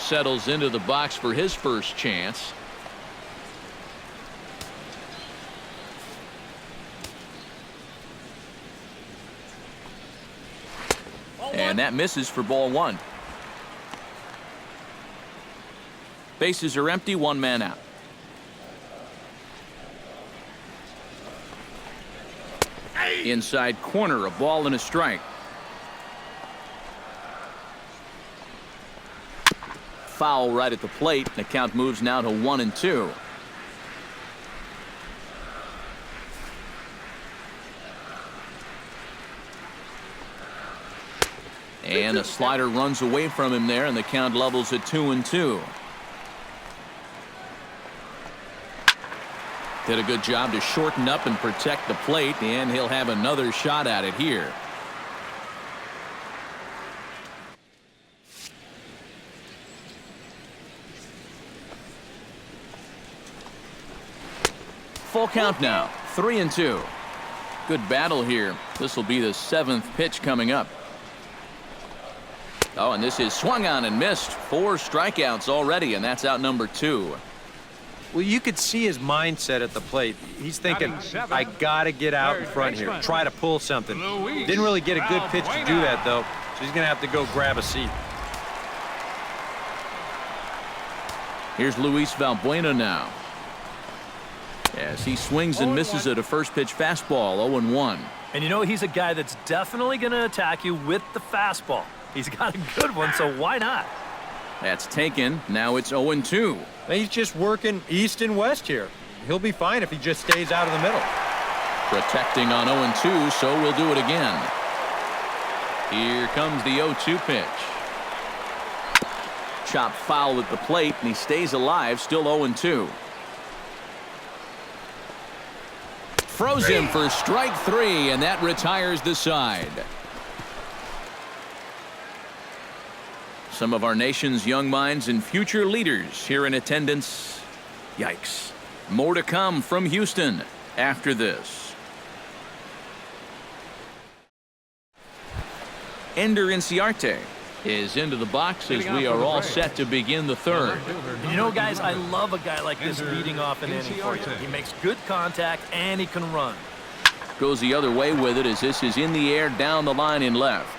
settles into the box for his first chance. And that misses for ball one. Bases are empty, one man out. Inside corner, a ball and a strike. Foul right at the plate. The count moves now to 1-2. And a slider runs away from him there, and the count levels at 2-2. Did a good job to shorten up and protect the plate, and he'll have another shot at it here. Full count now, 3-2. Good battle here. This will be the 7th pitch coming up. Oh, and this is swung on and missed. 4 strikeouts already, and that's out number 2. Well, you could see his mindset at the plate. He's thinking, I got to get out in front here, try to pull something. Didn't really get a good pitch to do that, though, so he's going to have to go grab a seat. Here's Luis Valbuena now. As he swings and misses at a first pitch fastball, 0-1. And you know, he's a guy that's definitely going to attack you with the fastball. He's got a good one, so why not? That's taken. Now it's 0-2. He's just working east and west here. He'll be fine if he just stays out of the middle. Protecting on 0-2, so we'll do it again. Here comes the 0-2 pitch. Chop foul at the plate, and he stays alive, still 0-2. Froze him for strike 3, and that retires the side. Some of our nation's young minds and future leaders here in attendance. Yikes. More to come from Houston after this. Ender Inciarte is into the box as we are all set to begin the 3rd. You know, guys, I love a guy like this leading off an inning for you. He makes good contact and he can run. Goes the other way with it as this is in the air down the line in left.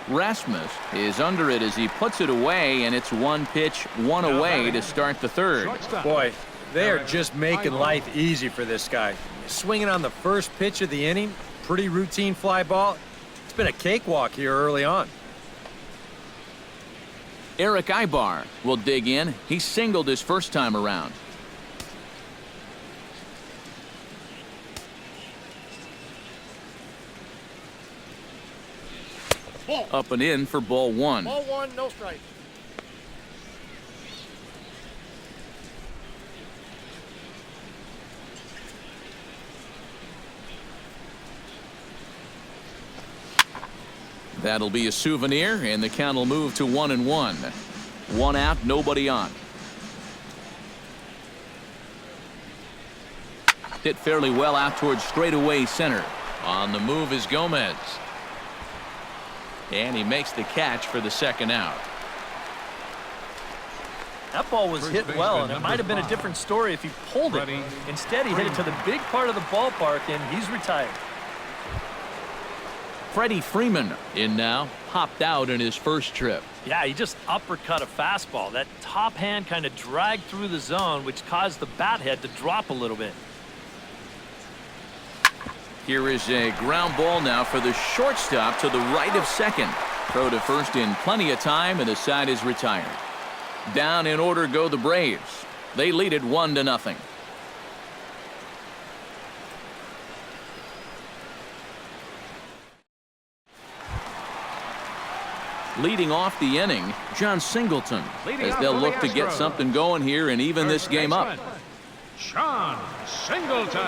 Rasmus is under it as he puts it away, and it's 1 pitch, 1 away to start the 3rd. Boy, they are just making life easy for this guy. Swinging on the first pitch of the inning, pretty routine fly ball. It's been a cakewalk here early on. Eric Ibar will dig in. He singled his first time around. Up and in for ball 1. Ball 1, no strike. That'll be a souvenir, and the count will move to 1-1. 1 out, nobody on. Hit fairly well out towards straightaway center. On the move is Gomez. And he makes the catch for the 2nd out. That ball was hit well, and it might have been a different story if he pulled it. Instead, he hit it to the big part of the ballpark, and he's retired. Freddie Freeman in now. Popped out in his first trip. Yeah, he just uppercut a fastball. That top hand kind of dragged through the zone, which caused the bat head to drop a little bit. Here is a ground ball now for the shortstop to the right of second. Throw to first in plenty of time, and the side is retired. Down in order go the Braves. They lead it 1-0. Leading off the inning, John Singleton, as they'll look to get something going here and even this game up. John Singleton.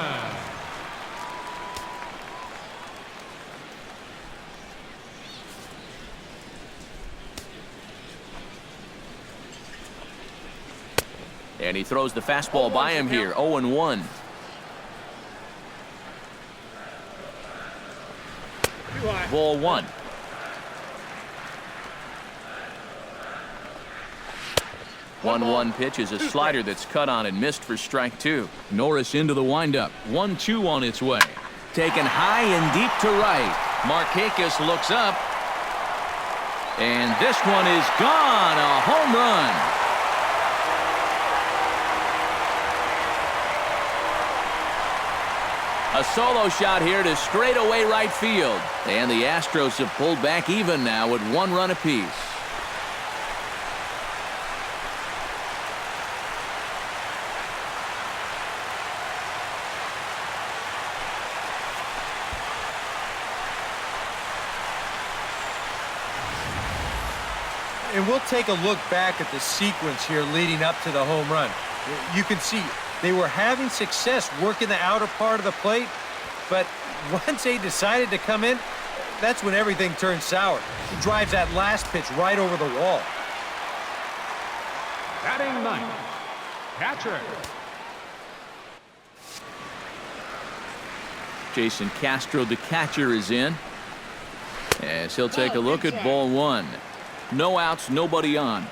And he throws the fastball by him here, 0-1. Ball 1. 1-1 pitch is a slider that's cut on and missed for strike 2. Norris into the windup. 1-2 on its way. Taken high and deep to right. Markakis looks up. And this one is gone. A home run. A solo shot here to straightaway right field. And the Astros have pulled back even now with 1 run apiece. And we'll take a look back at the sequence here leading up to the home run. You can see they were having success working the outer part of the plate, but once they decided to come in, that's when everything turned sour. He drives that last pitch right over the wall. Batting ninth, catcher. Jason Castro, the catcher, is in. As he'll take a look at ball 1. No outs, nobody on.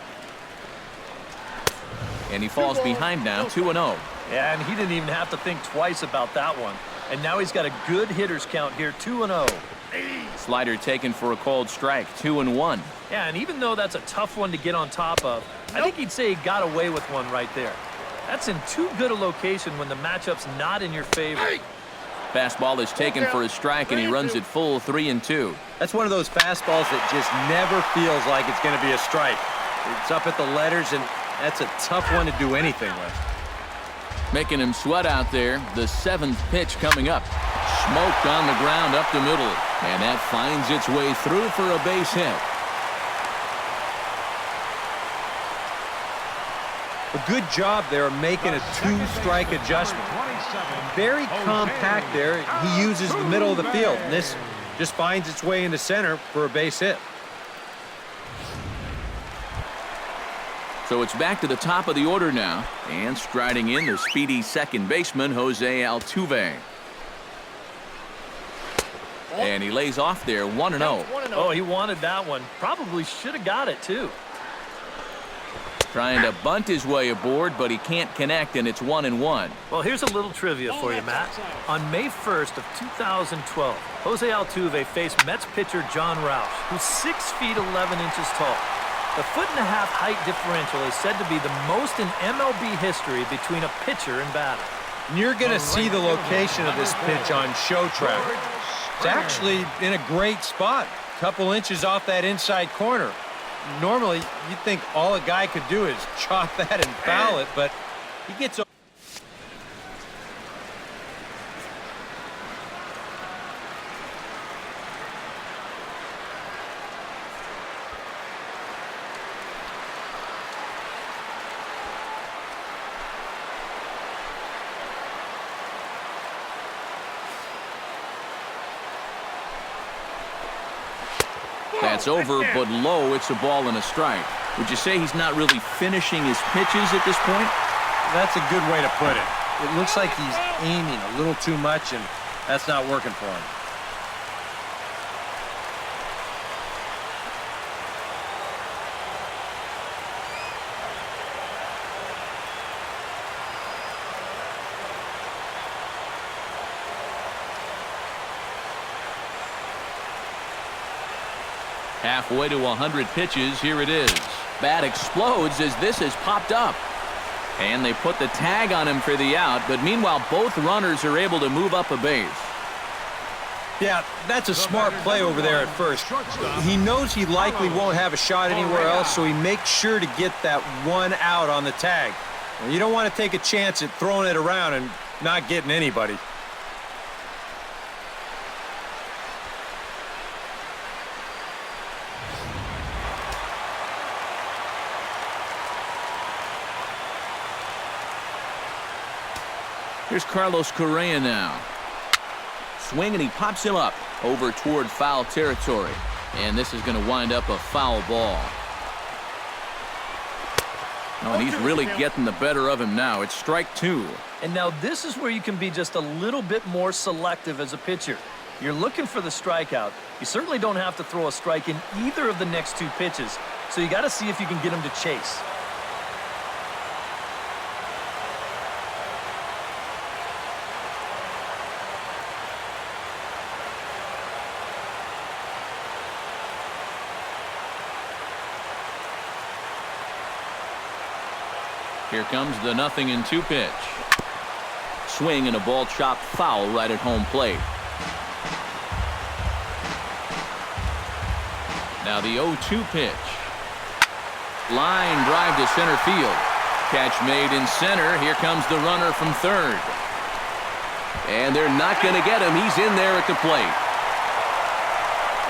And he falls behind now, 2-0. Yeah, and he didn't even have to think twice about that one. And now he's got a good hitters count here, 2-0. Slider taken for a called strike, 2-1. Yeah, and even though that's a tough one to get on top of, I think he'd say he got away with one right there. That's in too good a location when the matchup's not in your favor. Fastball is taken for a strike, and he runs it full, 3-2. That's one of those fastballs that just never feels like it's going to be a strike. It's up at the letters, and that's a tough one to do anything with. Making him sweat out there. The 7th pitch coming up. Smoked on the ground up the middle. And that finds its way through for a base hit. A good job there making a 2-strike adjustment. Very compact there. He uses the middle of the field. And this just finds its way into center for a base hit. So it's back to the top of the order now. And striding in, the speedy second baseman, Jose Altuve. And he lays off there, 1-0. Oh, he wanted that one. Probably should have got it, too. Trying to bunt his way aboard, but he can't connect, and it's 1-1. Well, here's a little trivia for you, Matt. On May 1st of 2012, Jose Altuve faced Mets pitcher John Roush, who's 6 feet 11 inches tall. The 1.5-foot height differential is said to be the most in MLB history between a pitcher and batter. And you're going to see the location of this pitch on show track. It's actually in a great spot, a couple inches off that inside corner. Normally, you'd think all a guy could do is chop that and foul it, but he gets over. That's over, but low. It's a ball and a strike. Would you say he's not really finishing his pitches at this point? That's a good way to put it. It looks like he's aiming a little too much, and that's not working for him. Halfway to 100 pitches, here it is. Bat explodes as this has popped up. And they put the tag on him for the out, but meanwhile both runners are able to move up a base. Yeah, that's a smart play over there at first. He knows he likely won't have a shot anywhere else, so he makes sure to get that one out on the tag. Well, you don't want to take a chance at throwing it around and not getting anybody. Here's Carlos Correa now. Swing, and he pops him up over toward foul territory. And this is going to wind up a foul ball. Oh, and he's really getting the better of him now. It's strike 2. And now this is where you can be just a little bit more selective as a pitcher. You're looking for the strikeout. You certainly don't have to throw a strike in either of the next 2 pitches. So you got to see if you can get him to chase. Here comes the 0-2 pitch. Swing and a ball chopped foul right at home plate. Now the 0-2 pitch. Line drive to center field. Catch made in center. Here comes the runner from third. And they're not going to get him. He's in there at the plate.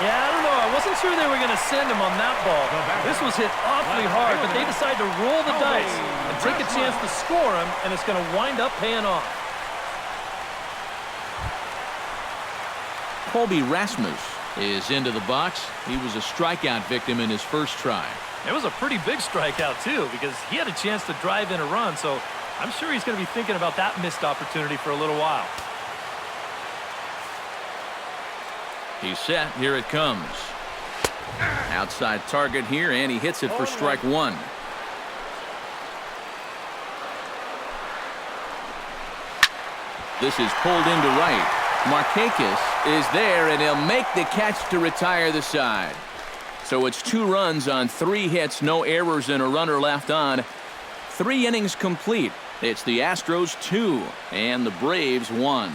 Yeah, I don't know. I wasn't sure they were going to send him on that ball. This was hit awfully hard, but they decided to roll the dice and take a chance to score him, and it's going to wind up paying off. Colby Rasmus is into the box. He was a strikeout victim in his first try. It was a pretty big strikeout, too, because he had a chance to drive in a run, so I'm sure he's going to be thinking about that missed opportunity for a little while. He's set. Here it comes. Outside target here, and he hits it for strike one. This is pulled into right. Markakis is there, and he'll make the catch to retire the side. So it's 2 runs on 3 hits, no errors, and a runner left on. 3 innings complete. It's the Astros 2 and the Braves 1.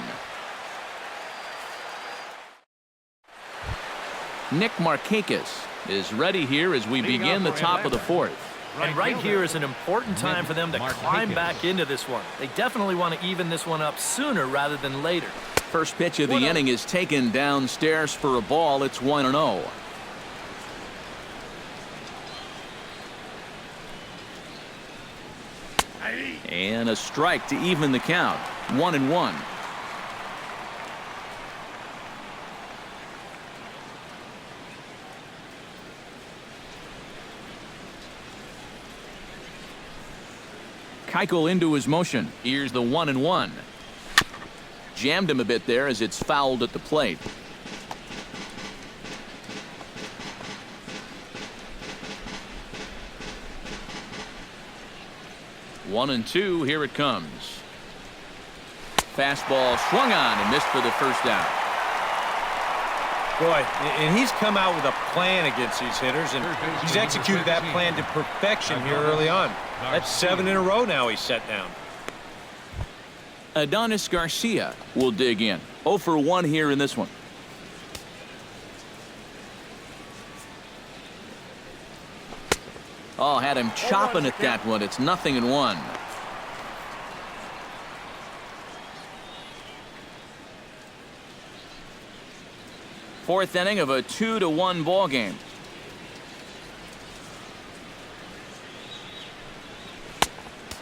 Nick Markakis is ready here as we begin the top of the 4th. And right here is an important time for them to climb back into this one. They definitely want to even this one up sooner rather than later. First pitch of the inning is taken downstairs for a ball. It's 1-0. And a strike to even the count. 1-1. Keuchel into his motion. Here's the 1-1. Jammed him a bit there as it's fouled at the plate. One and two. Here it comes. Fastball swung on and missed for the first out. Boy, and he's come out with a plan against these hitters, and he's executed that plan to perfection here early on. That's 7 in a row now he's set down. Adonis Garcia will dig in. 0 for 1 here in this one. Oh, had him chopping at that one. It's 0-1. Fourth inning of a 2-1 ball game.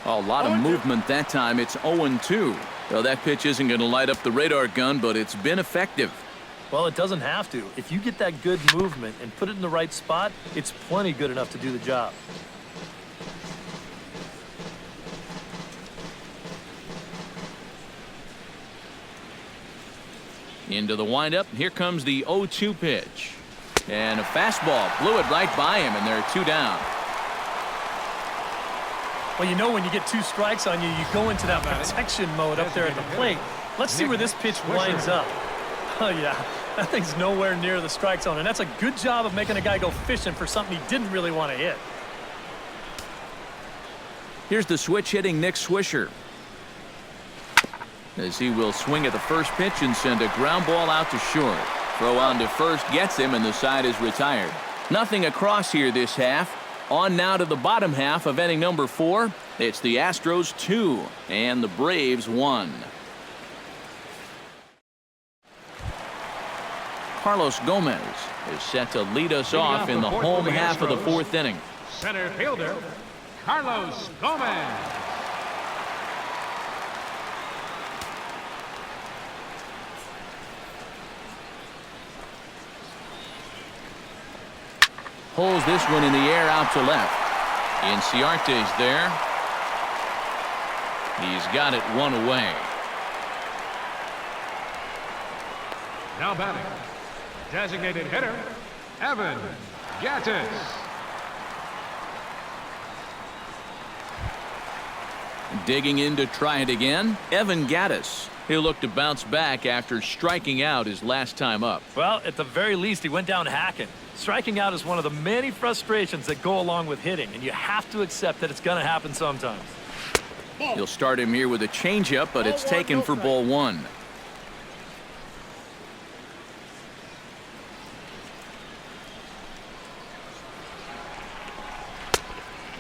Oh, a lot of movement that time. It's 0-2. Well, that pitch isn't going to light up the radar gun, but it's been effective. Well, it doesn't have to. If you get that good movement and put it in the right spot, it's plenty good enough to do the job. Into the windup. Here comes the 0-2 pitch. And a fastball blew it right by him, and they're 2 down. Well, you know when you get 2 strikes on you, you go into that protection mode up there at the plate. Let's see where this pitch winds up. Oh, yeah. That thing's nowhere near the strike zone, and that's a good job of making a guy go fishing for something he didn't really want to hit. Here's the switch-hitting Nick Swisher, as he will swing at the first pitch and send a ground ball out to short. Throw on to first gets him, and the side is retired. Nothing across here this half. On now to the bottom half of inning number 4. It's the Astros 2 and the Braves 1. Carlos Gomez is set to lead us off in the home half of the 4th inning. Center fielder, Carlos Gomez. Pulls this one in the air out to left. Inciarte's there. He's got it 1 away. Now batting, designated hitter, Evan Gattis. Digging in to try it again, Evan Gattis. He'll look to bounce back after striking out his last time up. Well, at the very least, he went down hacking. Striking out is one of the many frustrations that go along with hitting, and you have to accept that it's going to happen sometimes. He'll start him here with a changeup, but it's taken for ball one.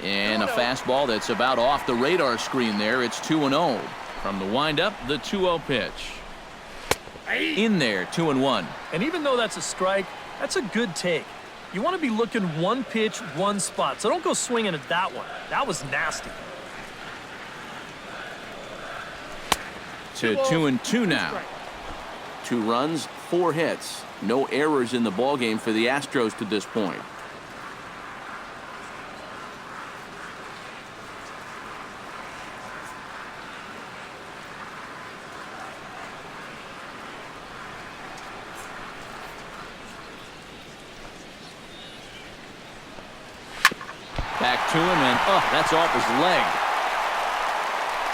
And a fastball that's about off the radar screen there. It's 2-0. From the windup, the 2-0 pitch. In there, 2-1. And even though that's a strike, that's a good take. You want to be looking one pitch, one spot. So don't go swinging at that one. That was nasty. To 2-2 now. 2 runs, 4 hits. No errors in the ballgame for the Astros to this point. Back to him, and that's off his leg.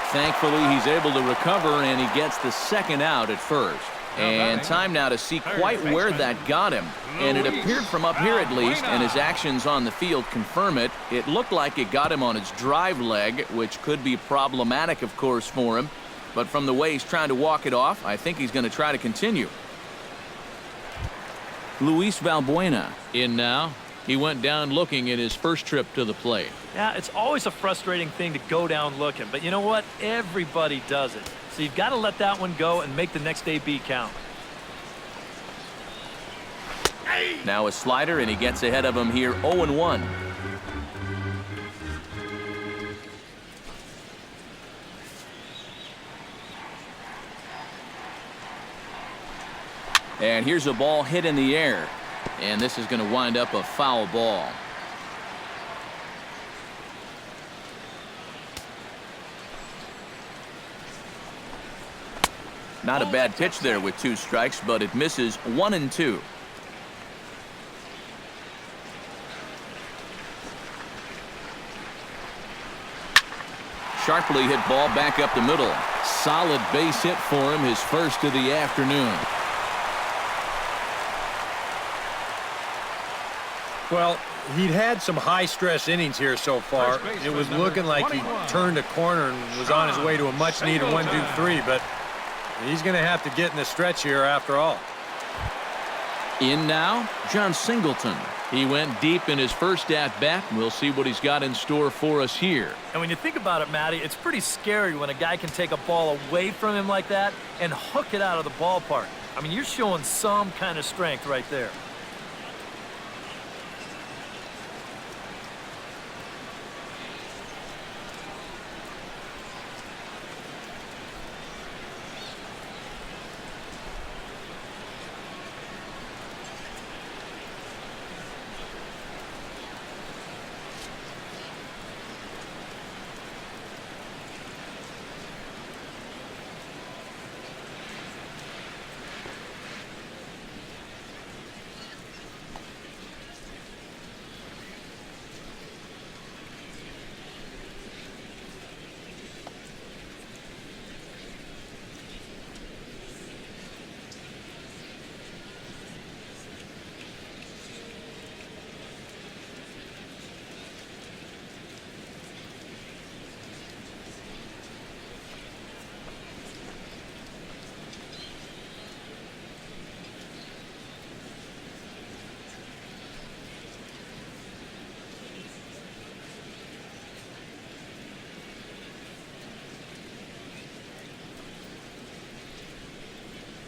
Thankfully, he's able to recover, and he gets the second out at first. And time now to see quite where that got him. And it appeared from up here at least, and his actions on the field confirm it. It looked like it got him on his drive leg, which could be problematic, of course, for him. But from the way he's trying to walk it off, I think he's going to try to continue. Luis Valbuena in now. He went down looking at his first trip to the plate. Yeah, it's always a frustrating thing to go down looking, but you know what? Everybody does it. So you've got to let that one go and make the next AB count. Now a slider, and he gets ahead of him here, 0-1. And here's a ball hit in the air. And this is going to wind up a foul ball. Not a bad pitch there with 2 strikes, but it misses 1-2. Sharply hit ball back up the middle. Solid base hit for him, his first of the afternoon. Well, he'd had some high-stress innings here so far. It was looking like he turned a corner and was on his way to a much-needed 1-2-3, but he's going to have to get in the stretch here after all. In now, John Singleton. He went deep in his first at-bat. We'll see what he's got in store for us here. And when you think about it, Matty, it's pretty scary when a guy can take a ball away from him like that and hook it out of the ballpark. I mean, you're showing some kind of strength right there.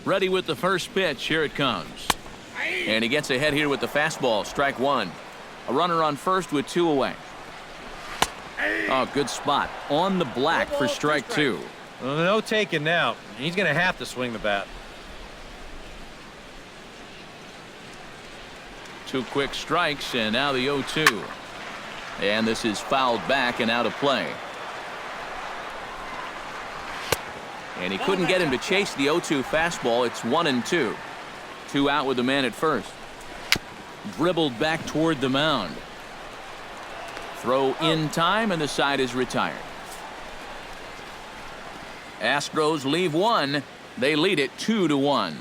Ready with the first pitch. Here it comes. And he gets ahead here with the fastball. Strike 1. A runner on first with 2 away. Oh, good spot. On the black for strike 2. Well, no taking now. He's going to have to swing the bat. 2 quick strikes, and now the 0-2. And this is fouled back and out of play. And he couldn't get him to chase the 0-2 fastball. It's 1-2. 2 out with the man at first. Dribbled back toward the mound. Throw in time, and the side is retired. Astros leave 1. They lead it 2-1.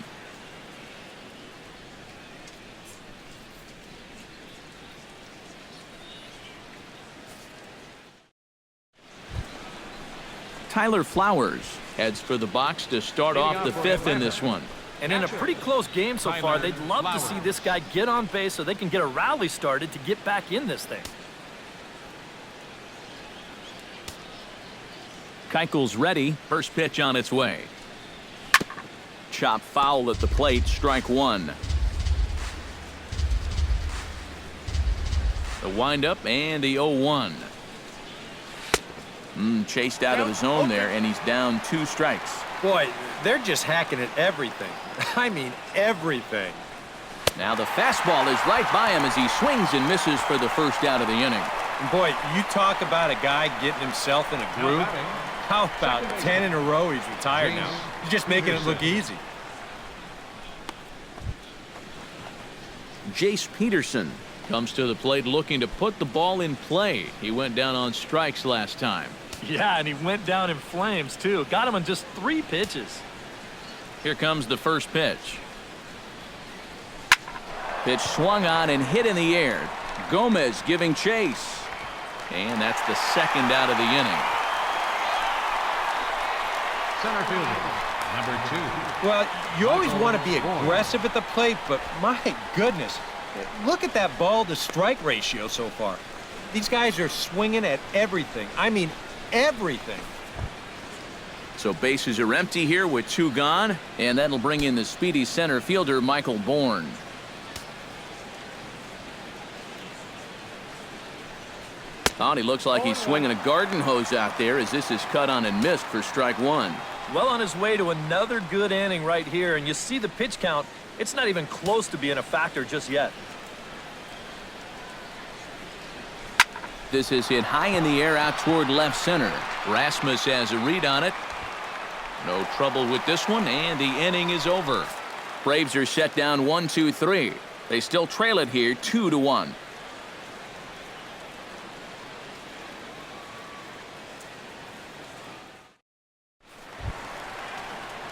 Tyler Flowers heads for the box to start off the fifth in this one. And in a pretty close game so far, they'd love to see this guy get on base so they can get a rally started to get back in this thing. Keuchel's ready. First pitch on its way. Chop foul at the plate. Strike one. The windup and the 0-1. Chased out of the zone there, and he's down 2 strikes. Boy, they're just hacking at everything. I mean, everything. Now the fastball is right by him as he swings and misses for the first out of the inning. And boy, you talk about a guy getting himself in a groove. How about 10 in a row he's retired now? He's just making it look easy. Jace Peterson comes to the plate looking to put the ball in play. He went down on strikes last time. Yeah, and he went down in flames, too. Got him on just 3 pitches. Here comes the first pitch. Pitch swung on and hit in the air. Gomez giving chase. And that's the second out of the inning. Center fielder, number 2. Well, you always want to be aggressive at the plate, but my goodness, look at that ball-to-strike ratio so far. These guys are swinging at everything. I mean, everything. So bases are empty here with 2 gone, and that'll bring in the speedy center fielder, Michael Bourne. He looks like he's swinging a garden hose out there as this is cut on and missed for strike one. Well on his way to another good inning right here, and you see the pitch count. It's not even close to being a factor just yet. This is hit high in the air out toward left center. Rasmus has a read on it. No trouble with this one, and the inning is over. Braves are set down 1-2-3. They still trail it here 2-1.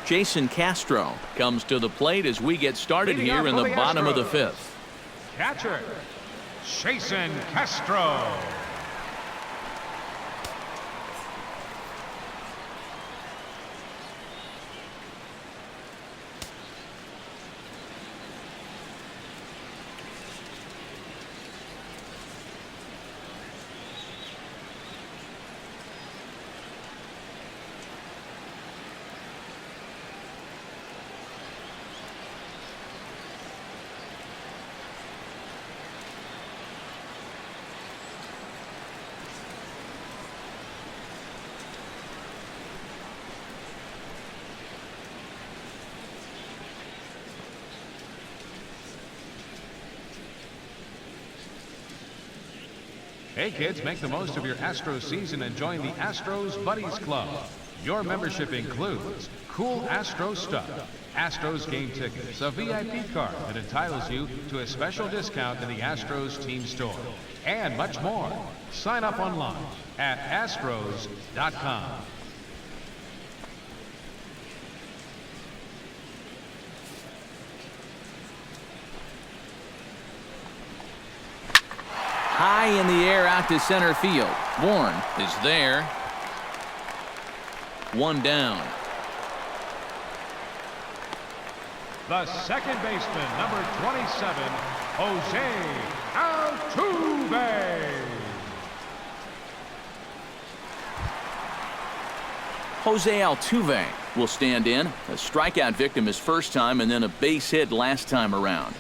Jason Castro comes to the plate as we get started here in the bottom of the fifth. Catcher, Jason Castro. Hey kids, make the most of your Astros season and join the Astros Buddies Club. Your membership includes cool Astros stuff, Astros game tickets, a VIP card that entitles you to a special discount in the Astros team store, and much more. Sign up online at astros.com. High in the air out to center field. Bourne is there. 1 down. The second baseman, number 27, Jose Altuve. Jose Altuve will stand in. A strikeout victim his first time and then a base hit last time around.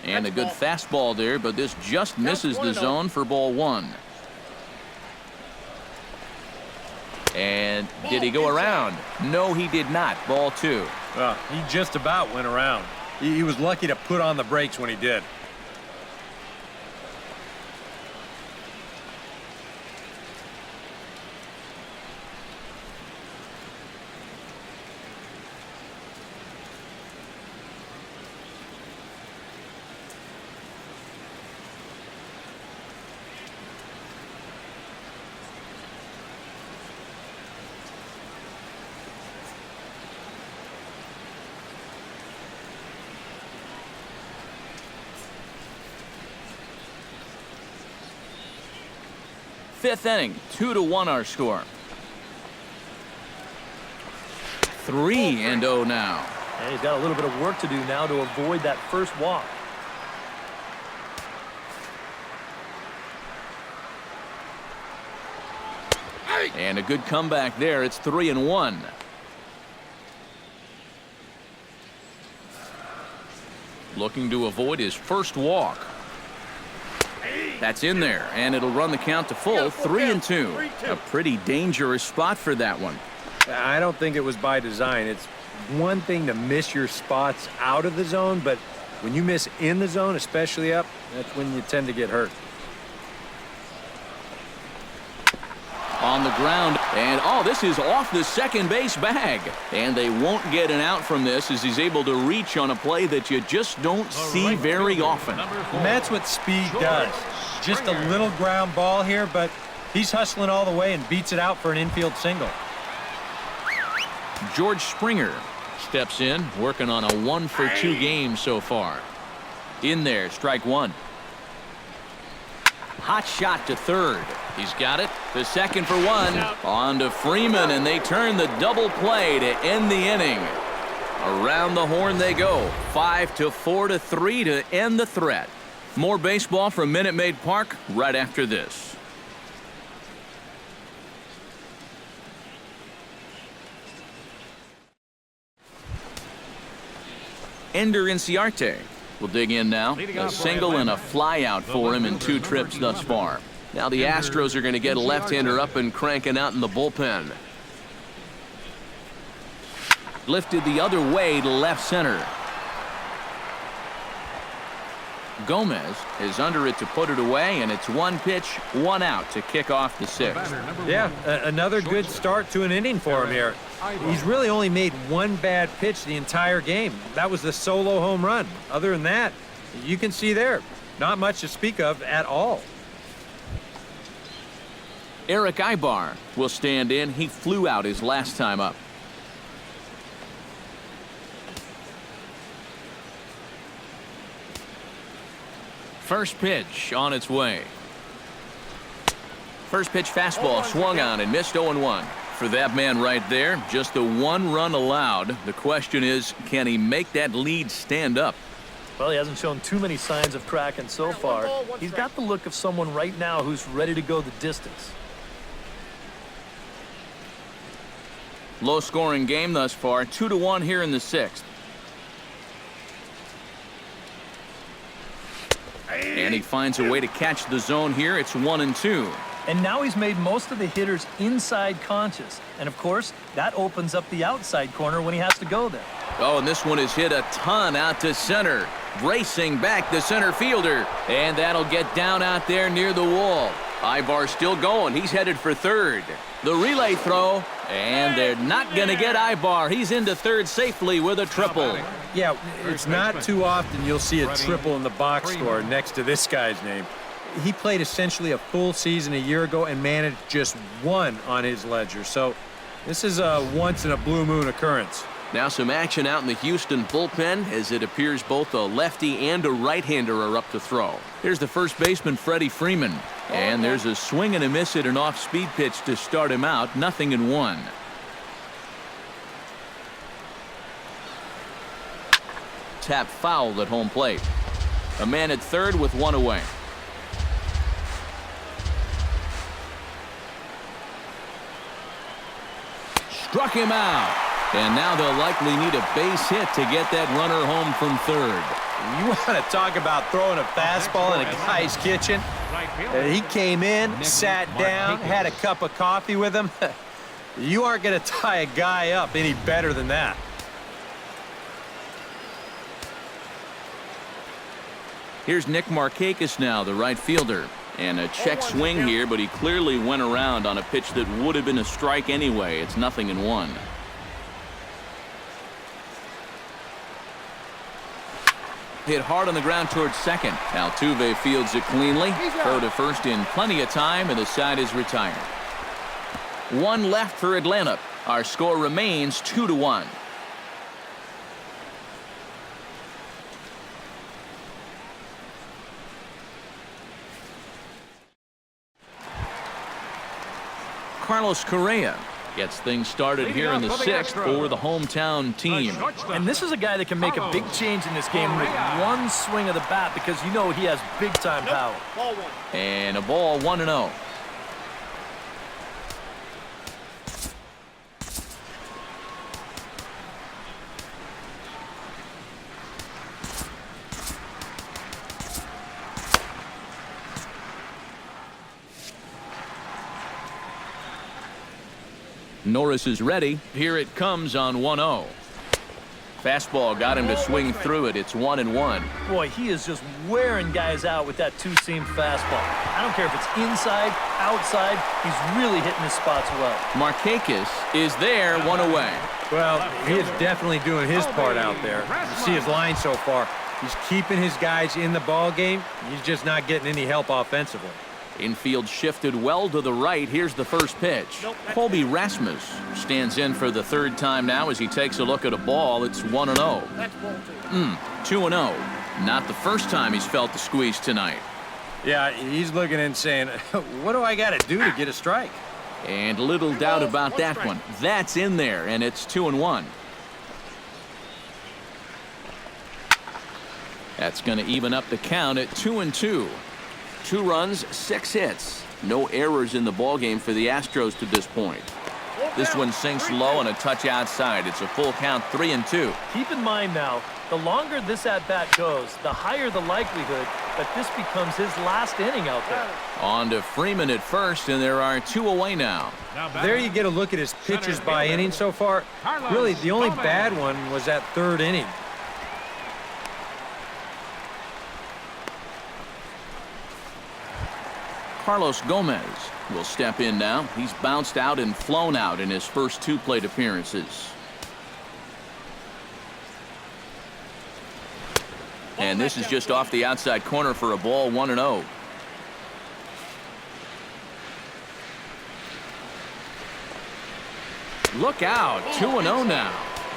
And a good fastball there, but this just misses the zone for ball 1. And did he go around? No, he did not. Ball 2. He just about went around. He was lucky to put on the brakes when he did. Fifth inning, 2-1 our score. 3-0 now. And he's got a little bit of work to do now to avoid that first walk. And a good comeback there. It's 3-1. Looking to avoid his first walk. That's in there, and it'll run the count to full. 3-2. A pretty dangerous spot for that one. I don't think it was by design. It's one thing to miss your spots out of the zone, but when you miss in the zone, especially up, that's when you tend to get hurt. On the ground, and this is off the second base bag. And they won't get an out from this as he's able to reach on a play that you just don't see very often. And that's what speed does. Just a little ground ball here, but he's hustling all the way and beats it out for an infield single. George Springer steps in, working on a 1-for-2 game so far. In there, strike 1. Hot shot to third. He's got it. The second for 1. On to Freeman, and they turn the double play to end the inning. Around the horn they go. 5-4-3 to end the threat. More baseball from Minute Maid Park right after this. Ender Inciarte will dig in now. A single and a fly out for him in 2 trips thus far. Now the Astros are going to get a left-hander up and cranking out in the bullpen. Lifted the other way to left center. Gomez is under it to put it away, and it's 1 pitch, 1 out to kick off the 6th. Yeah, another good start to an inning for him here. He's really only made 1 bad pitch the entire game. That was the solo home run. Other than that, you can see there, not much to speak of at all. Eric Ibar will stand in. He flew out his last time up. First pitch on its way. First pitch fastball swung on and missed. 0-1. For that man right there, just the 1 run allowed. The question is, can he make that lead stand up? Well, he hasn't shown too many signs of cracking so far. He's got the look of someone right now who's ready to go the distance. Low-scoring game thus far. 2-1 here in the 6th. And he finds a way to catch the zone here. It's 1-2. And now he's made most of the hitters inside conscious. And, of course, that opens up the outside corner when he has to go there. Oh, and this one is hit a ton out to center. Racing back the center fielder. And that'll get down out there near the wall. Ibar still going. He's headed for third. The relay throw. And they're not going to get Ibar. He's into third safely with a triple. Yeah, it's not too often you'll see a triple in the box score next to this guy's name. He played essentially a full season a year ago and managed just 1 on his ledger. So this is a once-in-a-blue-moon occurrence. Now some action out in the Houston bullpen as it appears both a lefty and a right-hander are up to throw. Here's the first baseman, Freddie Freeman. And there's a swing and a miss at an off-speed pitch to start him out. 0-1. Tap fouled at home plate. A man at third with 1 away. Struck him out. And now they'll likely need a base hit to get that runner home from third. You want to talk about throwing a fastball in a guy's kitchen? He came in, sat down, had a cup of coffee with him. You aren't going to tie a guy up any better than that. Here's Nick Markakis now, the right fielder. And a check swing here, but he clearly went around on a pitch that would have been a strike anyway. It's 0-1. Hit hard on the ground towards second. Altuve fields it cleanly. Throw to first in plenty of time, and the side is retired. One left for Atlanta. Our score remains 2-1. Carlos Correa gets things started here in the 6th for the hometown team. And this is a guy that can make a big change in this game with one swing of the bat, because you know he has big-time power. And a ball, 1-0. Norris is ready. Here it comes on 1-0. Fastball got him to swing through it. It's 1-1. Boy, he is just wearing guys out with that two-seam fastball. I don't care if it's inside, outside, he's really hitting his spots well. Markakis is there, one away. Well, he is definitely doing his part out there. You see his line so far. He's keeping his guys in the ball game. He's just not getting any help offensively. Infield shifted well to the right. Here's the first pitch. Colby Rasmus stands in for the third time now as he takes a look at a ball. It's 1-0. 2-0. Not the first time he's felt the squeeze tonight. Yeah, he's looking and saying, what do I got to do to get a strike? And little doubt about that one. That's in there, and it's 2-1. That's going to even up the count at 2-2. 2 runs, 6 hits. No errors in the ballgame for the Astros to this point. This one sinks low and a touch outside. It's a full count, 3-2. Keep in mind now, the longer this at-bat goes, the higher the likelihood that this becomes his last inning out there. On to Freeman at first, and there are 2 away now. There you get a look at his pitches by inning so far. Really, the only bad one was that 3rd inning. Carlos Gomez will step in now. He's bounced out and flown out in his first 2 plate appearances. And this is just off the outside corner for a ball, 1-0. Look out, 2-0 now.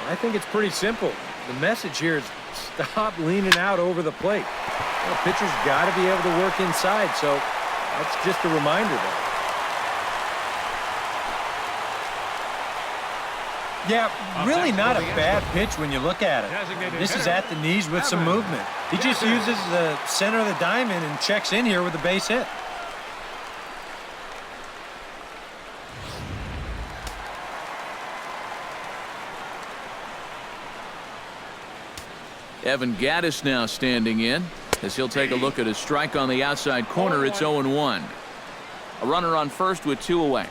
I think it's pretty simple. The message here is stop leaning out over the plate. The pitcher's got to be able to work inside, so that's just a reminder there. Yeah, really not a bad pitch when you look at it. This is at the knees with some movement. He just uses the center of the diamond and checks in here with a base hit. Evan Gattis now standing in as he'll take a look at a strike on the outside corner. It's 0-1. A runner on first with 2 away.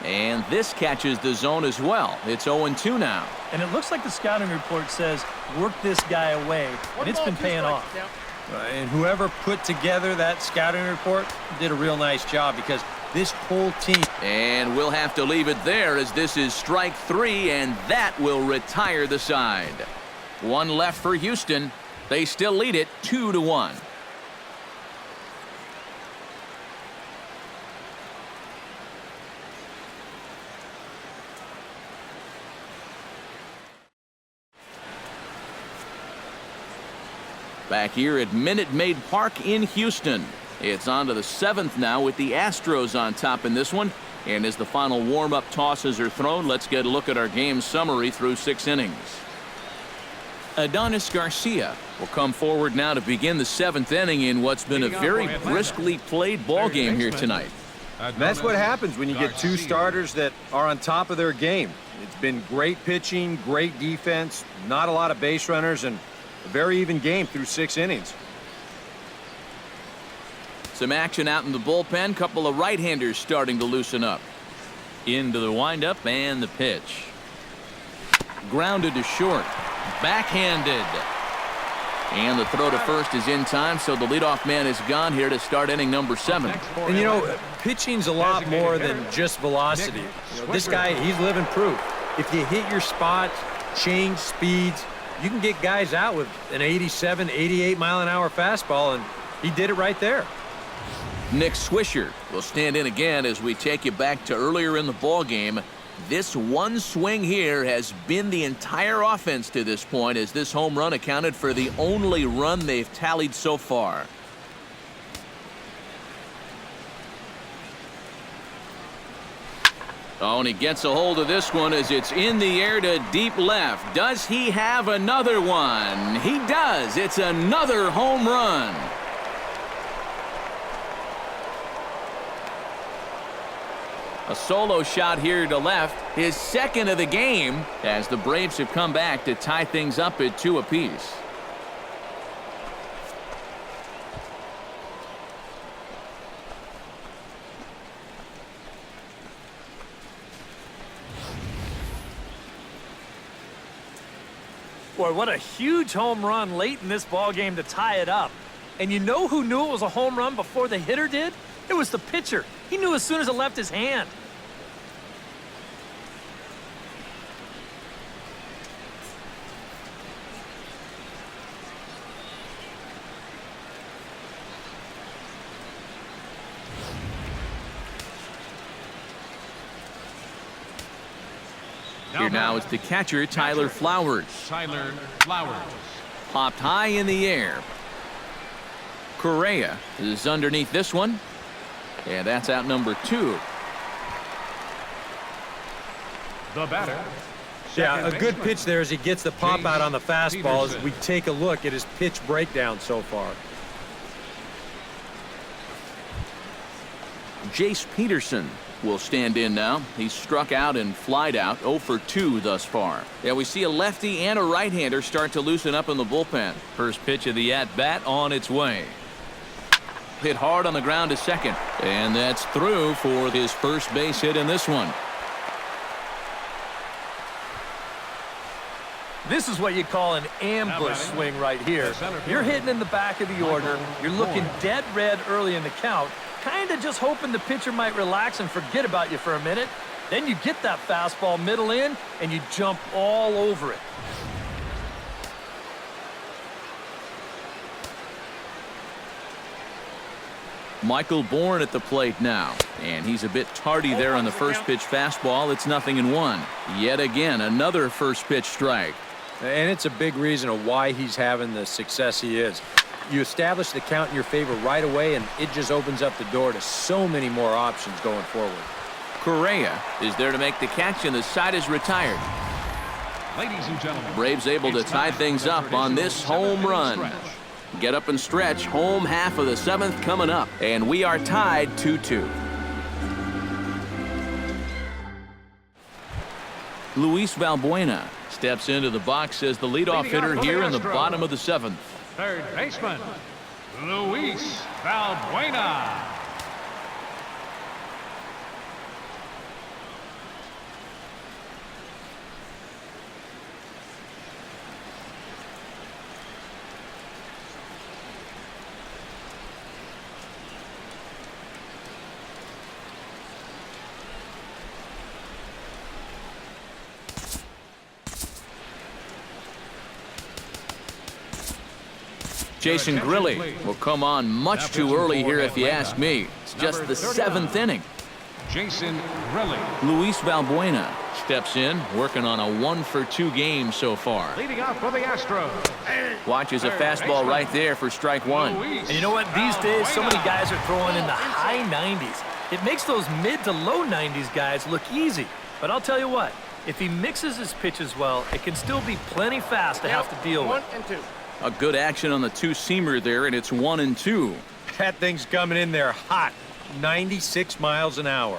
And this catches the zone as well. It's 0-2 now. And it looks like the scouting report says work this guy away, and it's been paying off. And whoever put together that scouting report did a real nice job, because this whole team. And we'll have to leave it there as this is strike 3, and that will retire the side. 1 left for Houston. They still lead it 2-1. Back here at Minute Maid Park in Houston. It's on to the 7th now with the Astros on top in this one. And as the final warm-up tosses are thrown, let's get a look at our game summary through 6 innings. Adonis Garcia will come forward now to begin the 7th inning in what's been a very briskly played ball game here tonight. That's what happens when you get 2 starters that are on top of their game. It's been great pitching, great defense, not a lot of base runners, and A very even game through 6 innings. Some action out in the bullpen. Couple of right-handers starting to loosen up. Into the windup and the pitch. Grounded to short. Backhanded. And the throw to first is in time, so the leadoff man is gone here to start inning number 7. And, you know, pitching's a lot more than just velocity. You know, this guy, he's living proof. If you hit your spots, change speeds, you can get guys out with an 87, 88 mile-an-hour fastball, and he did it right there. Nick Swisher will stand in again as we take you back to earlier in the ball game. This one swing here has been the entire offense to this point, as this home run accounted for the only run they've tallied so far. Oh, and he gets a hold of this one as it's in the air to deep left. Does he have another one? He does. It's another home run. A solo shot here to left, his second of the game, as the Braves have come back to tie things up at 2 apiece. Boy, what a huge home run late in this ball game to tie it up. And you know who knew it was a home run before the hitter did? It was the pitcher. He knew as soon as it left his hand. Here now is the catcher, Tyler Flowers. Tyler Flowers. Popped high in the air. Correa is underneath this one. And that's out number 2. The batter. Yeah, a good pitch there as he gets the pop out on the fastball as we take a look at his pitch breakdown so far. Jace Peterson will stand in now. He's struck out and flied out, 0 for 2 thus far. Yeah, we see a lefty and a right-hander start to loosen up in the bullpen. First pitch of the at-bat on its way. Hit hard on the ground to second, and that's through for his first base hit in this one. This is what you call an ambush swing right here. You're hitting in the back of the order. You're looking dead red early in the count, kind of just hoping the pitcher might relax and forget about you for a minute. Then you get that fastball middle in, and you jump all over it. Michael Bourne at the plate now, and he's a bit tardy there on the first pitch fastball. It's 0-1. Yet again, another first pitch strike. And it's a big reason of why he's having the success he is. You establish the count in your favor right away, and it just opens up the door to so many more options going forward. Correa is there to make the catch, and the side is retired. Ladies and gentlemen, Braves able to tie things up on this home run. Get up and stretch. Home half of the 7th coming up, and we are tied 2-2. Luis Valbuena steps into the box as the leadoff hitter here in the bottom of the 7th. Third baseman, Luis Valbuena. Jason Grilli will come on much too early here if you ask me. It's just the 7th inning. Jason Grilli. Luis Valbuena steps in, working on a 1 for 2 game so far. Leading off for the Astros. Watches a fastball right there for strike 1. And you know what? These days, so many guys are throwing in the high 90s. It makes those mid to low 90s guys look easy. But I'll tell you what, if he mixes his pitches well, it can still be plenty fast to have to deal with. 1 and 2. A good action on the 2-seamer there, and it's 1-2. That thing's coming in there hot, 96 miles an hour.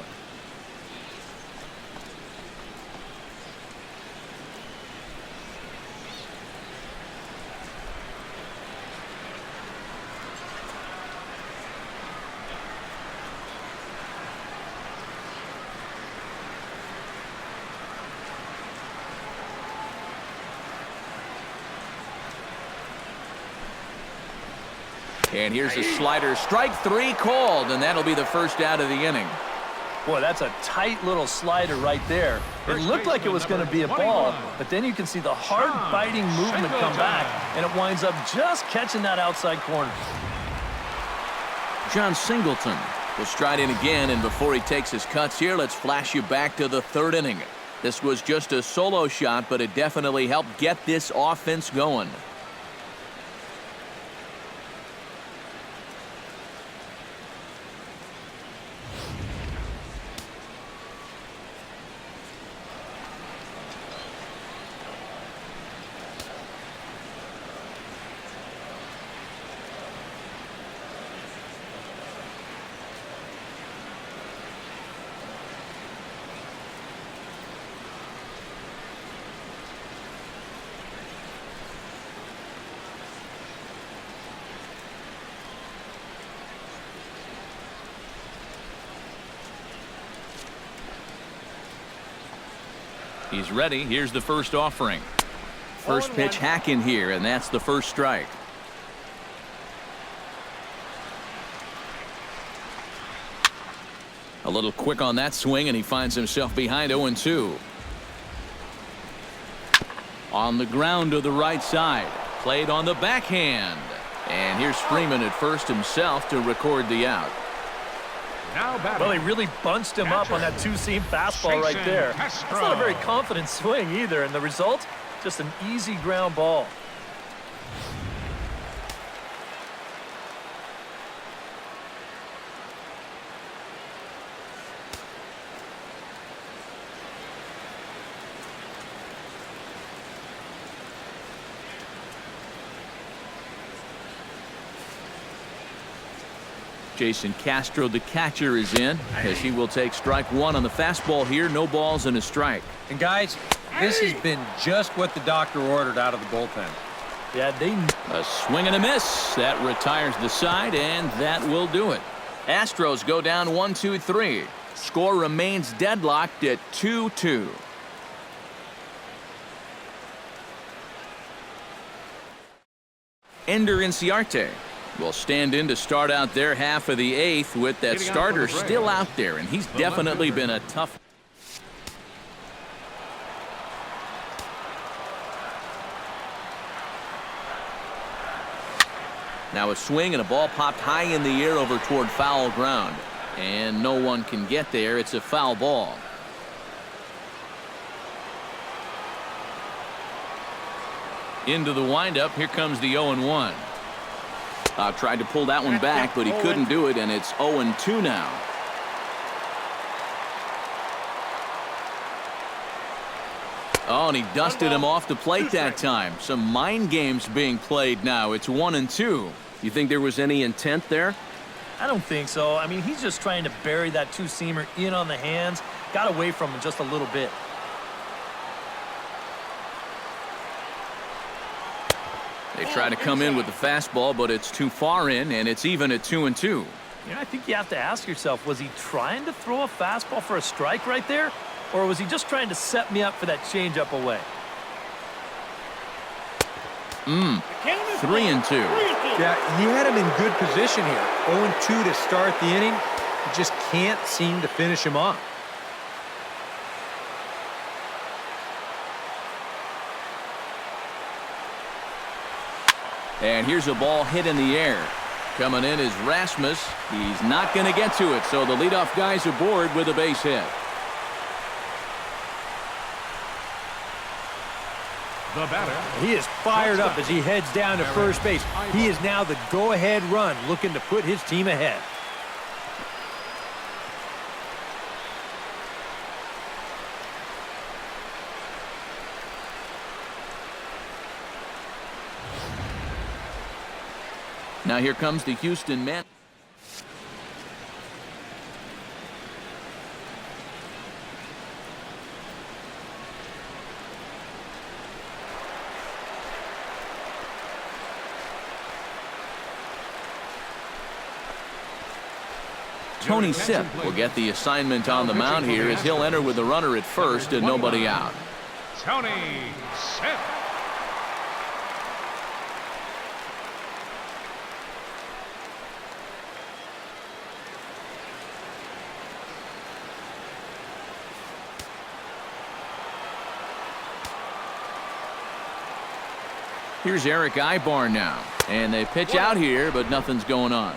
And here's a slider. Strike 3 called, and that'll be the first out of the inning. Boy, that's a tight little slider right there. It looked like it was going to be a ball, but then you can see the hard-biting movement come back, and it winds up just catching that outside corner. John Singleton will stride in again, and before he takes his cuts here, let's flash you back to the 3rd inning. This was just a solo shot, but it definitely helped get this offense going. He's ready. Here's the first offering. First pitch hack in here, and that's the first strike. A little quick on that swing, and he finds himself behind 0-2. On the ground to the right side. Played on the backhand. And here's Freeman at first himself to record the out. Well, he really bunched him up on that two-seam fastball right there. That's not a very confident swing either, and the result, just an easy ground ball. Jason Castro, the catcher, is in as he will take strike 1 on the fastball here. No balls and a strike. And guys, this has been just what the doctor ordered out of the bullpen. Yeah, a swing and a miss. That retires the side, and that will do it. Astros go down 1-2-3. Score remains deadlocked at 2-2. Ender Inciarte will stand in to start out their half of the 8th with that starter still out there, and he's definitely been a tough. Now a swing and a ball popped high in the air over toward foul ground, and no one can get there. It's a foul ball. Into the windup. Here comes the 0-1. Tried to pull that one back, but he couldn't do it, and it's 0-2 now. Oh, and he dusted him off the plate that time. Some mind games being played now. It's 1-2. You think there was any intent there? I don't think so. I mean, he's just trying to bury that two-seamer in on the hands. Got away from him just a little bit. They try to come in with the fastball, but it's too far in, and it's even at 2-2. You know, I think you have to ask yourself, was he trying to throw a fastball for a strike right there? Or was he just trying to set me up for that changeup away? 3-2. Yeah, he had him in good position here. 0-2 to start the inning. He just can't seem to finish him off. And here's a ball hit in the air. Coming in is Rasmus. He's not going to get to it, so the leadoff guy's aboard with a base hit. The batter. He is fired up as he heads down to first base. He is now the go-ahead run, looking to put his team ahead. Now here comes the Houston man. Tony Sipp will get the assignment on the mound here as he'll enter with the runner at first and nobody out. Tony Sipp. Here's Eric Ibar now. And they pitch out here, but nothing's going on.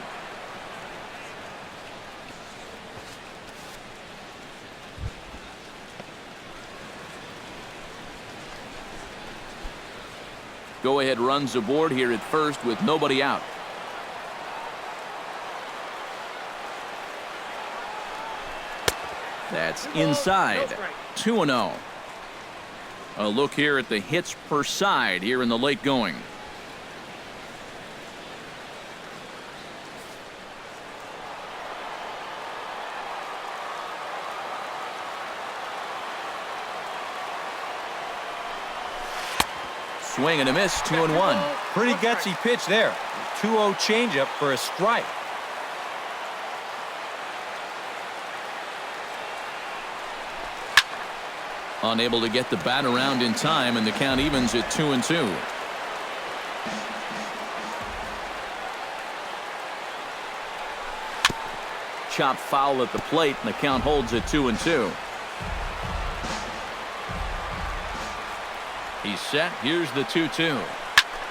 Go-ahead runs aboard here at first with nobody out. That's inside. 2-0. A look here at the hits per side here in the late going. Swing and a miss, 2-1. Pretty gutsy pitch there. 2-0 changeup for a strike. Unable to get the bat around in time, and the count evens at 2-2. Chop foul at the plate, and the count holds at 2-2. He's set. Here's the 2-2.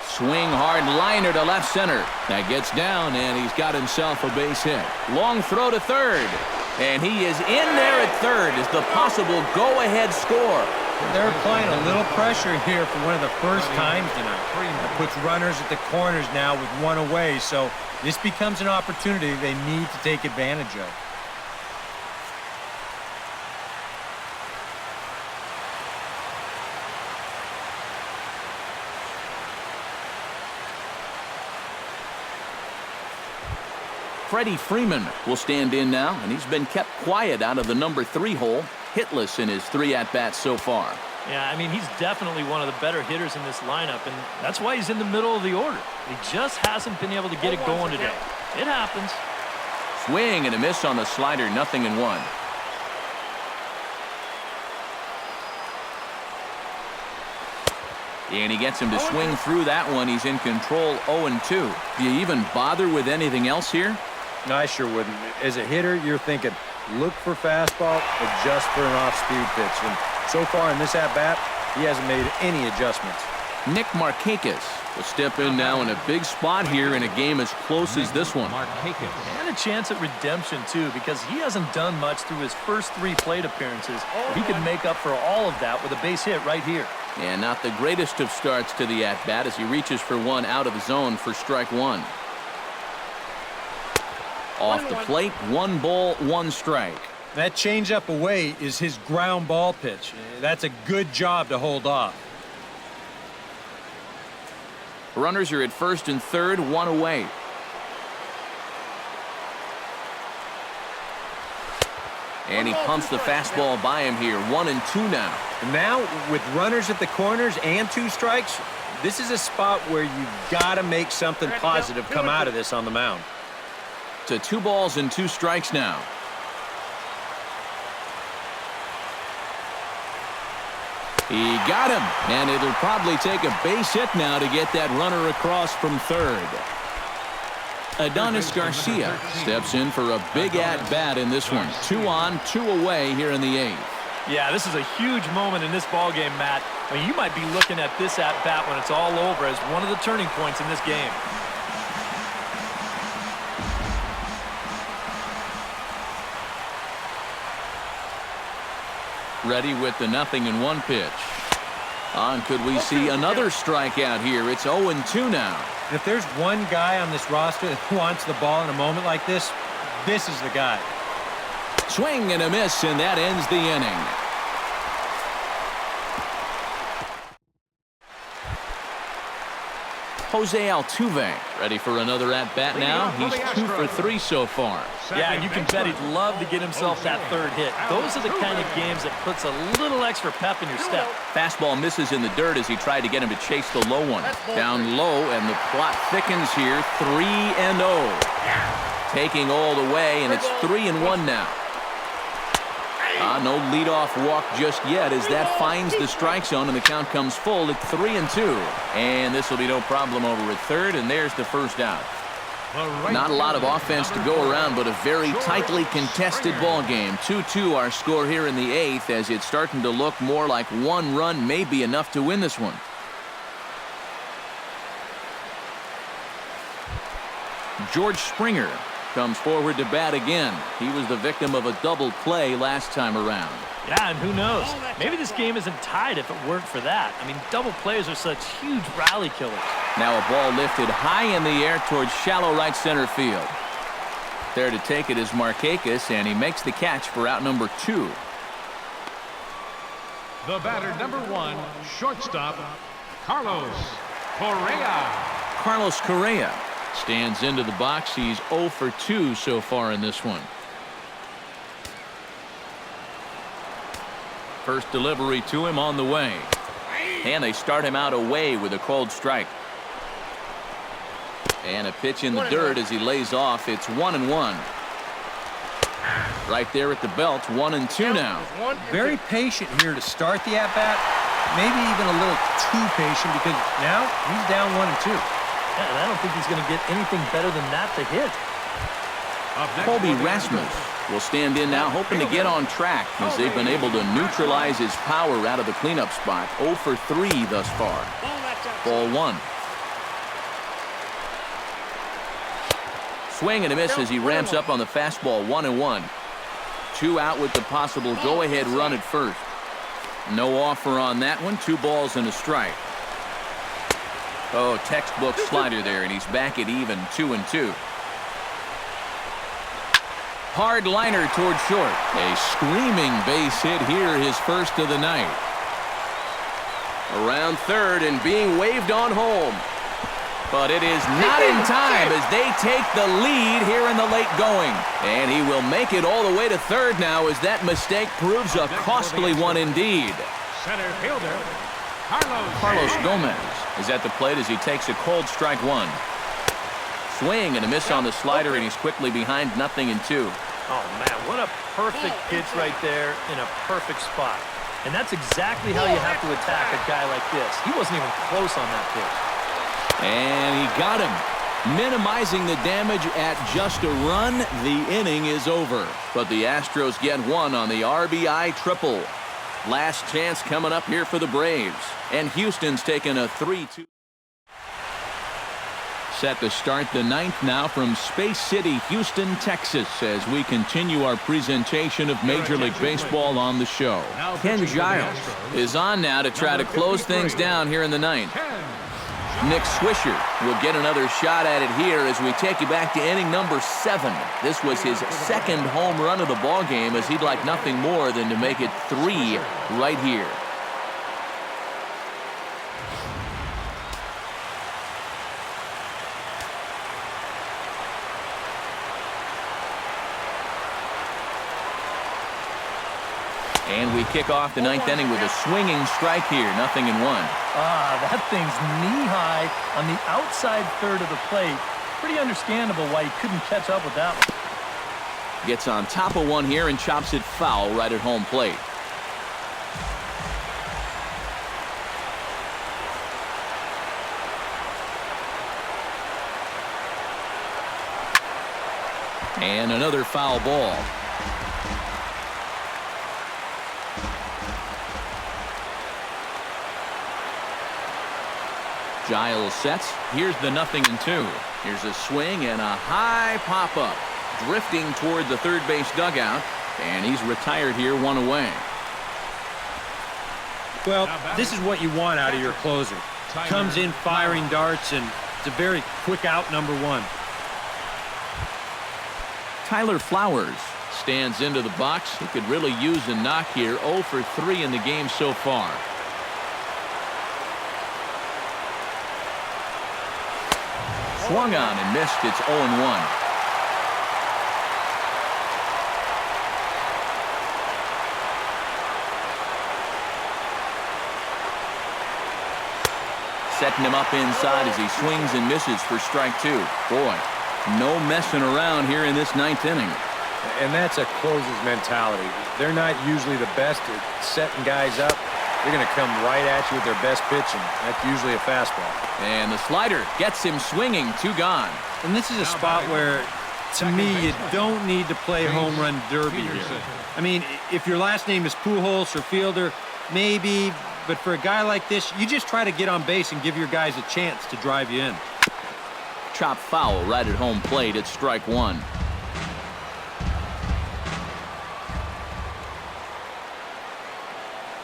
Swing hard liner to left center. That gets down, and he's got himself a base hit. Long throw to third. And he is in there at third as the possible go-ahead score. They're applying a little pressure here for one of the first times tonight. It puts runners at the corners now with one away, so this becomes an opportunity they need to take advantage of. Freddie Freeman will stand in now, and he's been kept quiet out of the number 3 hole, hitless in his 3 at-bats so far. Yeah, I mean, he's definitely one of the better hitters in this lineup, and that's why he's in the middle of the order. He just hasn't been able to get it going today. It happens. Swing and a miss on the slider, 0-1. And he gets him to swing through that one. He's in control, 0-2. Do you even bother with anything else here? No, I sure wouldn't. As a hitter, you're thinking, look for fastball, adjust for an off-speed pitch. And so far in this at-bat, he hasn't made any adjustments. Nick Markakis will step in now in a big spot here in a game as close as this one. And a chance at redemption, too, because he hasn't done much through his first 3 plate appearances. He can make up for all of that with a base hit right here. And not the greatest of starts to the at-bat as he reaches for one out of the zone for strike 1. Off the plate, 1 ball, 1 strike. That changeup away is his ground ball pitch. That's a good job to hold off. Runners are at first and third, 1 away. And he pumps the fastball by him here, 1-2 now. Now, with runners at the corners and 2 strikes, this is a spot where you've got to make something positive come out of this on the mound. To 2 balls and 2 strikes now. He got him, and it'll probably take a base hit now to get that runner across from third. Adonis Garcia steps in for a big at-bat in this one. 2 on, 2 away here in the 8th. Yeah, this is a huge moment in this ballgame, Matt. I mean, you might be looking at this at-bat when it's all over as one of the turning points in this game. Ready with the 0-1 pitch. On, could we see another strikeout here? It's 0-2 now. If there's one guy on this roster that wants the ball in a moment like this, this is the guy. Swing and a miss, and that ends the inning. Jose Altuve ready for another at-bat now. He's 2 for 3 so far. Yeah, and you can bet he'd love to get himself that 3rd hit. Those are the kind of games that puts a little extra pep in your step. Fastball misses in the dirt as he tried to get him to chase the low one. Down low, and the plot thickens here. 3-0. Taking all the way, and it's 3-1 now. No leadoff walk just yet as that finds the strike zone, and the count comes full at 3-2. And this will be no problem over at third, and there's the first out. Not a lot of offense to go around, but a very tightly contested ball game. 2-2 our score here in the 8th, as it's starting to look more like 1 run may be enough to win this one. George Springer comes forward to bat again. He was the victim of a double play last time around. Yeah, and who knows? Maybe this game isn't tied if it weren't for that. I mean, double plays are such huge rally killers. Now a ball lifted high in the air towards shallow right center field. There to take it is Markakis, and he makes the catch for out number 2. The batter, number 1, shortstop, Carlos Correa. Carlos Correa stands into the box. He's 0 for 2 so far in this one. First delivery to him on the way. And they start him out away with a called strike. And a pitch in the dirt as he lays off. It's 1-1. Right there at the belt, 1-2 now. Very patient here to start the at-bat. Maybe even a little too patient because now he's down 1-2. Yeah, and I don't think he's going to get anything better than that to hit. Colby Rasmus will stand in now, hoping to get on track as they've been able to neutralize his power out of the cleanup spot. 0 for 3 thus far. Ball 1. Swing and a miss as he ramps up on the fastball. 1-1. 2 out with the possible go-ahead run at first. No offer on that one. 2 balls and a strike. Oh, textbook slider there, and he's back at even 2-2. Hard liner toward short. A screaming base hit here, his first of the night. Around third and being waved on home. But it is not in time as they take the lead here in the late going. And he will make it all the way to third now as that mistake proves a costly one indeed. Center fielder, Carlos Gomez is at the plate as he takes a cold strike 1. Swing and a miss on the slider, and he's quickly behind 0-2. Oh, man, what a perfect pitch right there in a perfect spot. And that's exactly how you have to attack a guy like this. He wasn't even close on that pitch. And he got him, minimizing the damage at just a run. The inning is over, but the Astros get one on the RBI triple. Last chance coming up here for the Braves, and Houston's taking a 3-2. Set to start the 9th now from Space City, Houston, Texas, as we continue our presentation of Major League Baseball on the show. Ken Giles is on now to try to close things down here in the 9th. Nick Swisher will get another shot at it here as we take you back to inning number 7. This was his 2nd home run of the ball game, as he'd like nothing more than to make it 3 right here. And we kick off the 9th inning with a swinging strike here. 0-1. That thing's knee-high on the outside third of the plate. Pretty understandable why he couldn't catch up with that one. Gets on top of one here and chops it foul right at home plate. And another foul ball. Giles sets. Here's the 0-2. Here's a swing and a high pop-up. Drifting toward the third base dugout. And he's retired here, 1 away. Well, this is what you want out of your closer. Comes in firing darts, and it's a very quick out, number 1. Tyler Flowers stands into the box. He could really use a knock here. 0 for 3 in the game so far. Swung on and missed. It's 0-1. Setting him up inside as he swings and misses for strike 2. Boy, no messing around here in this 9th inning. And that's a closer's mentality. They're not usually the best at setting guys up. They're going to come right at you with their best pitching. That's usually a fastball. And the slider gets him swinging. 2 gone. And this is a spot where, to me, you don't need to play home run derby here. I mean, if your last name is Pujols or Fielder, maybe. But for a guy like this, you just try to get on base and give your guys a chance to drive you in. chop foul right at home plate. It's strike one.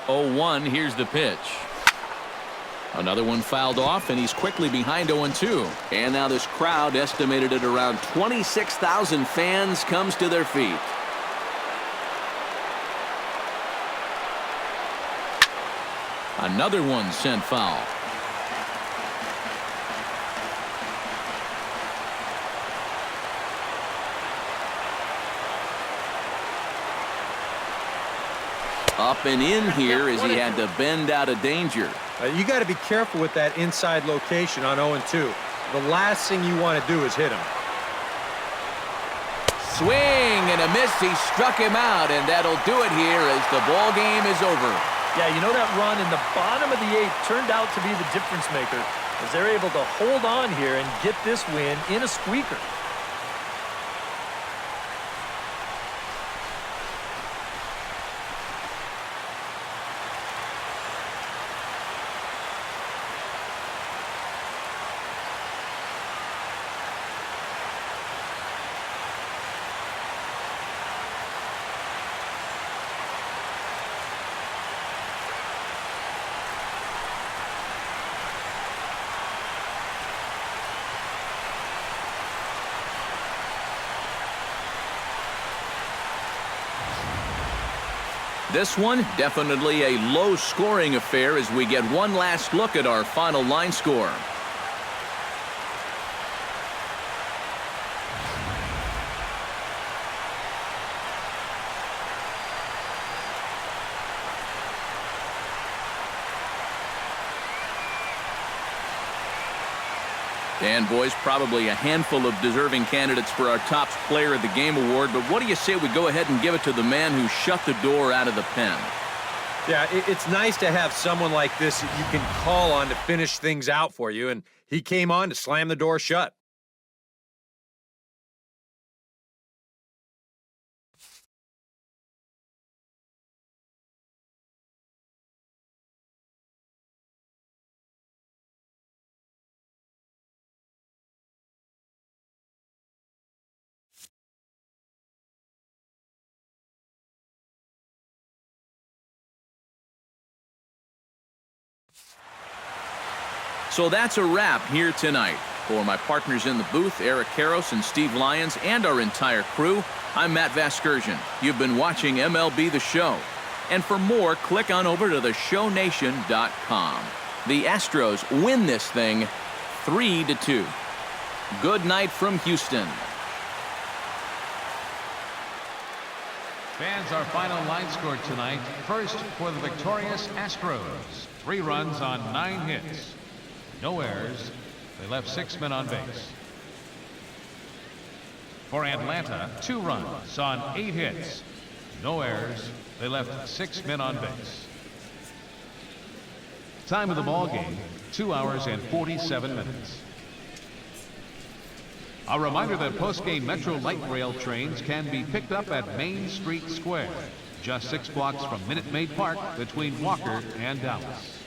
Oh, 1, here's the pitch. Another one fouled off, and he's quickly behind 0-2. And now this crowd, estimated at around 26,000 fans, comes to their feet. Another one sent foul. Up and in here as he had to bend out of danger. You got to be careful with that inside location on 0-2. The last thing you want to do is hit him. Swing and a miss. He struck him out, and that'll do it here as the ball game is over. Yeah, you know, that run in the bottom of the 8th turned out to be the difference maker, as they're able to hold on here and get this win in a squeaker. This one, definitely a low-scoring affair as we get one last look at our final line score. And, boys, probably a handful of deserving candidates for our top player of the game award, but what do you say we go ahead and give it to the man who shut the door out of the pen? Yeah, it's nice to have someone like this that you can call on to finish things out for you, and he came on to slam the door shut. So that's a wrap here tonight. For my partners in the booth, Eric Karros and Steve Lyons, and our entire crew, I'm Matt Vasgersian. You've been watching MLB The Show. And for more, click on over to theshownation.com. The Astros win this thing 3-2. Good night from Houston. Fans, our final line score tonight. First for the victorious Astros. 3 runs on 9 hits. No errors. They left 6 men on base. For Atlanta, 2 runs on 8 hits. No errors. They left 6 men on base. Time of the ball game, 2 hours and 47 minutes. A reminder that post-game Metro Light Rail trains can be picked up at Main Street Square, just 6 blocks from Minute Maid Park between Walker and Dallas.